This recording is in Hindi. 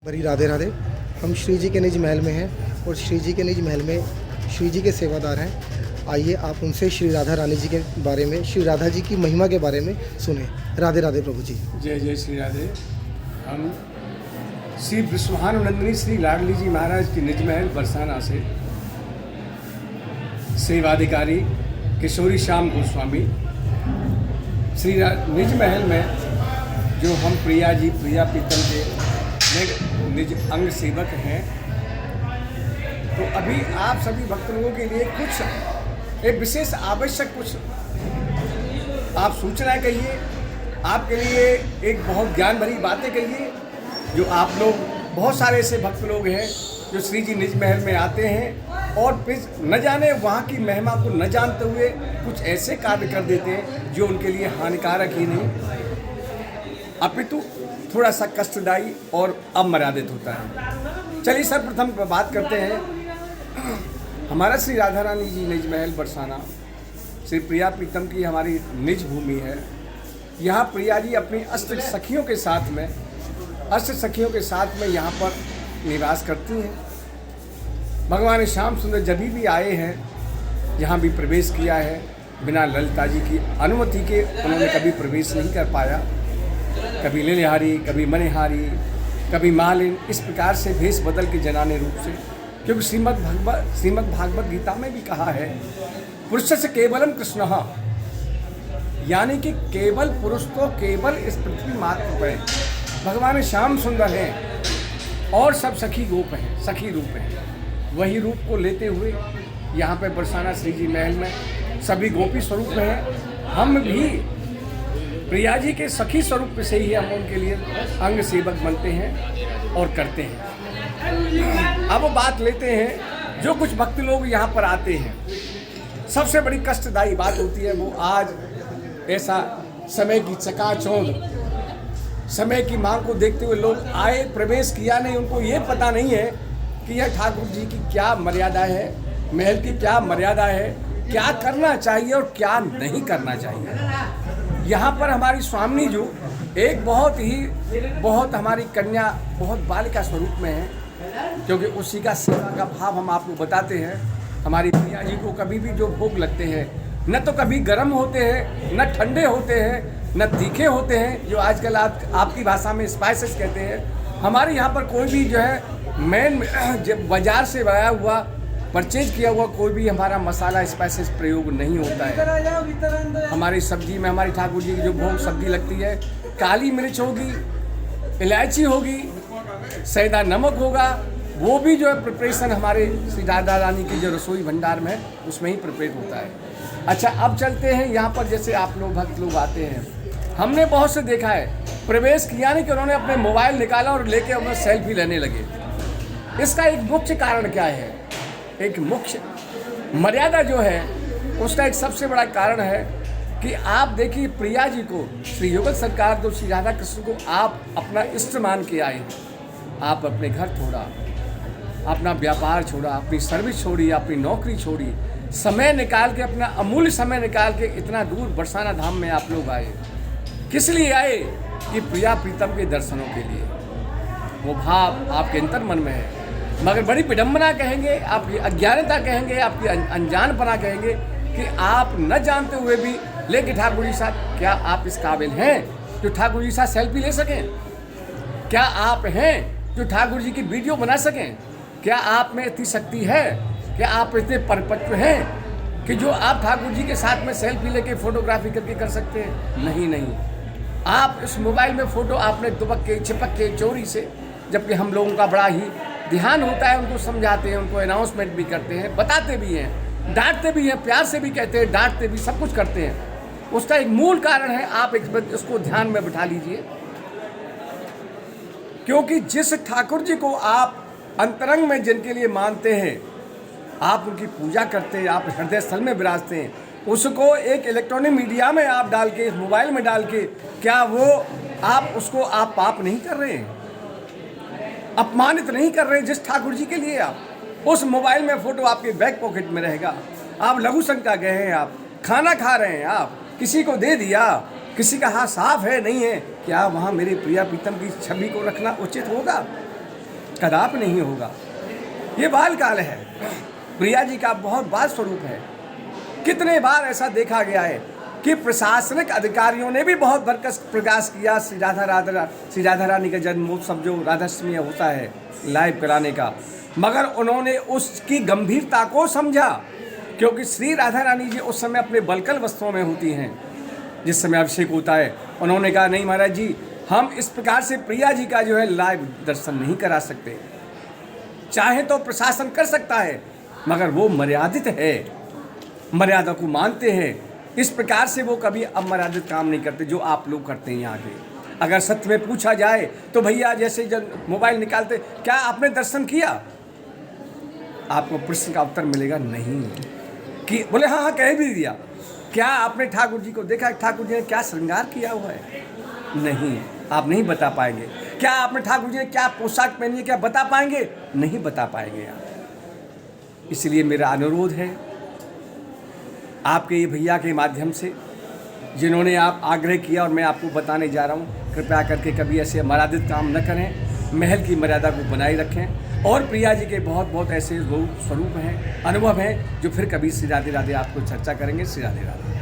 भरी राधे राधे। हम श्री जी के निज महल में हैं और श्री जी के निज महल में श्री जी के सेवादार हैं। आइए आप उनसे श्री राधा रानी जी के बारे में, श्री राधा जी की महिमा के बारे में सुने। राधे राधे प्रभु जी। जय जय श्री राधे। हम श्री विश्वानंदिनी श्री लाडली जी महाराज की निज महल बरसाना से सेवाधिकारी किशोरी श्याम गोस्वामी श्री निज महल में जो हम प्रिया जी प्रिया पीतल के निज अंग सेवक हैं। तो अभी आप सभी भक्त लोगों के लिए कुछ एक विशेष आवश्यक कुछ आप सूचनाएं कहिए, आपके लिए एक बहुत ज्ञान भरी बातें कहिए। जो आप लोग बहुत सारे ऐसे भक्त लोग हैं जो श्री जी निज महल में आते हैं और फिर न जाने वहाँ की महिमा को न जानते हुए कुछ ऐसे कार्य कर देते हैं जो उनके लिए हानिकारक ही नहीं अपितु थोड़ा सा कष्टदायी और अमर्यादित होता है। चलिए सर्वप्रथम बात करते हैं। हमारा श्री राधा रानी जी निज महल बरसाना श्री प्रिया प्रीतम की हमारी निज भूमि है। यहाँ प्रिया जी अपनी अष्ट सखियों के साथ में यहाँ पर निवास करती हैं। भगवान श्याम सुंदर जब भी आए हैं यहाँ भी प्रवेश किया है, बिना ललिता जी की अनुमति के उन्होंने कभी प्रवेश नहीं कर पाया। कभी लिलहारी, कभी मणिहारी, कभी मालिन, इस प्रकार से भेष बदल के जनाने रूप से, क्योंकि श्रीमद् भागवत गीता में भी कहा है पुरुष से केवलम कृष्ण, यानी कि केवल पुरुष तो केवल इस पृथ्वी मात्र पर भगवान श्याम सुंदर हैं और सब सखी गोप हैं, सखी रूप हैं। वही रूप को लेते हुए यहाँ पे बरसाना श्री जी महल में सभी गोपी स्वरूप हैं। हम भी प्रिया जी के सखी स्वरूप से ही हम उनके लिए अंग सेवक बनते हैं और करते हैं। अब बात लेते हैं जो कुछ भक्त लोग यहाँ पर आते हैं, सबसे बड़ी कष्टदायी बात होती है वो आज ऐसा समय की चकाचौंध, समय की मांग को देखते हुए लोग आए, प्रवेश किया नहीं, उनको ये पता नहीं है कि यह ठाकुर जी की क्या मर्यादा है, महल की क्या मर्यादा है, क्या करना चाहिए और क्या नहीं करना चाहिए। यहाँ पर हमारी स्वामिनी जो एक बहुत हमारी कन्या बहुत बालिका स्वरूप में है, क्योंकि उसी का सेवा का भाव हम आपको बताते हैं। हमारी प्रिया जी को कभी भी जो भोग लगते हैं न तो कभी गर्म होते हैं, न ठंडे होते हैं, न तीखे होते हैं, जो आजकल आपकी भाषा में स्पाइसेस कहते हैं। हमारे यहाँ पर कोई भी जो है मेन जब बाजार से आया हुआ परचेज किया हुआ कोई भी हमारा मसाला स्पाइसेस प्रयोग नहीं होता है। हमारी सब्जी में हमारी ठाकुर जी की जो भोग सब्जी लगती है, काली मिर्च होगी, इलायची होगी, सैदा नमक होगा, वो भी जो है प्रिपरेशन हमारे श्री राधा रानी की जो रसोई भंडार में उसमें ही प्रिपेयर होता है। अच्छा, अब चलते हैं यहाँ पर। जैसे आप लोग भक्त लोग आते हैं, हमने बहुत से देखा है प्रवेश किया नहीं कि उन्होंने अपने मोबाइल निकाला और लेके उन्हें सेल्फी लेने लगे। इसका एक मुख्य कारण क्या है? एक मुख्य मर्यादा जो है उसका एक सबसे बड़ा कारण है कि आप देखिए प्रिया जी को श्री युगल सरकार जो श्री राधा कृष्ण को आप अपना इष्ट मान के आए हैं। आप अपने घर छोड़ा, अपना व्यापार छोड़ा, अपनी सर्विस छोड़ी, अपनी नौकरी छोड़ी, समय निकाल के, अपना अमूल्य समय निकाल के इतना दूर बरसाना धाम में आप लोग आए। किस लिए आए? कि प्रिया प्रीतम के दर्शनों के लिए। वो भाव आपके अंतर मन में है, मगर बड़ी विडम्बना कहेंगे, आपकी अज्ञानता कहेंगे, आपकी अनजानपना कहेंगे कि आप न जानते हुए भी लेकिन ठाकुर जी साथ क्या आप इस काबिल हैं जो ठाकुर जी साथ सेल्फी ले सकें? क्या आप हैं जो ठाकुर जी की वीडियो बना सकें? क्या आप में इतनी शक्ति है? क्या आप इतने परिपक्व हैं कि जो आप ठाकुर जी के साथ में सेल्फी लेके फोटोग्राफी करके कर सकते हैं? नहीं। आप इस मोबाइल में फ़ोटो आपने दुबक के, चिपक के, चोरी से, जबकि हम लोगों का बड़ा ही ध्यान होता है, उनको समझाते हैं, उनको अनाउंसमेंट भी करते हैं, बताते भी हैं, डांटते भी हैं, प्यार से भी कहते हैं, डांटते भी, सब कुछ करते हैं। उसका एक मूल कारण है, आप उसको ध्यान में बिठा लीजिए, क्योंकि जिस ठाकुर जी को आप अंतरंग में जिनके लिए मानते हैं, आप उनकी पूजा करते हैं, आप हृदय स्थल में विराजते हैं, उसको एक इलेक्ट्रॉनिक मीडिया में आप डाल के, मोबाइल में डाल के, क्या वो आप पाप नहीं कर रहे हैं? अपमानित नहीं कर रहे हैं जिस ठाकुर जी के लिए आप उस मोबाइल में फ़ोटो आपके बैक पॉकेट में रहेगा, आप लघु शंका गए हैं, आप खाना खा रहे हैं, आप किसी को दे दिया, किसी का हाथ साफ है नहीं है, क्या वहाँ मेरे प्रिया प्रीतम की छवि को रखना उचित होगा? कदापि नहीं होगा। ये बाल काल है, प्रिया जी का बहुत बाल स्वरूप है। कितने बार ऐसा देखा गया है कि प्रशासनिक अधिकारियों ने भी बहुत भरकस प्रयास किया श्री राधा रानी का जन्मोत्सव जो राधाष्टमी होता है लाइव कराने का, मगर उन्होंने उसकी गंभीरता को समझा, क्योंकि श्री राधा रानी जी उस समय अपने बलकल वस्त्रों में होती हैं जिस समय अभिषेक होता है। उन्होंने कहा नहीं महाराज जी, हम इस प्रकार से प्रिया जी का जो है लाइव दर्शन नहीं करा सकते। चाहे तो प्रशासन कर सकता है, मगर वो मर्यादित है, मर्यादा को मानते हैं। इस प्रकार से वो कभी अमर्यादित काम नहीं करते जो आप लोग करते हैं यहाँ के। अगर सत्य में पूछा जाए तो भैया जैसे जब मोबाइल निकालते, क्या आपने दर्शन किया, आपको प्रश्न का उत्तर मिलेगा नहीं। कि बोले हाँ हाँ कह भी दिया, क्या आपने ठाकुर जी को देखा, ठाकुर जी ने क्या श्रृंगार किया हुआ है, नहीं, आप नहीं बता पाएंगे। क्या आपने ठाकुर जी ने क्या पोशाक पहनी है, क्या बता पाएंगे, नहीं बता पाएंगे आप। इसलिए मेरा अनुरोध है आपके ये भैया के माध्यम से, जिन्होंने आप आग्रह किया और मैं आपको बताने जा रहा हूँ, कृपया करके कभी ऐसे मर्यादित काम न करें, महल की मर्यादा को बनाए रखें। और प्रिया जी के बहुत बहुत ऐसे स्वरूप हैं, अनुभव हैं, जो फिर कभी श्री राधे राधे आपको चर्चा करेंगे। श्री राधे राधे।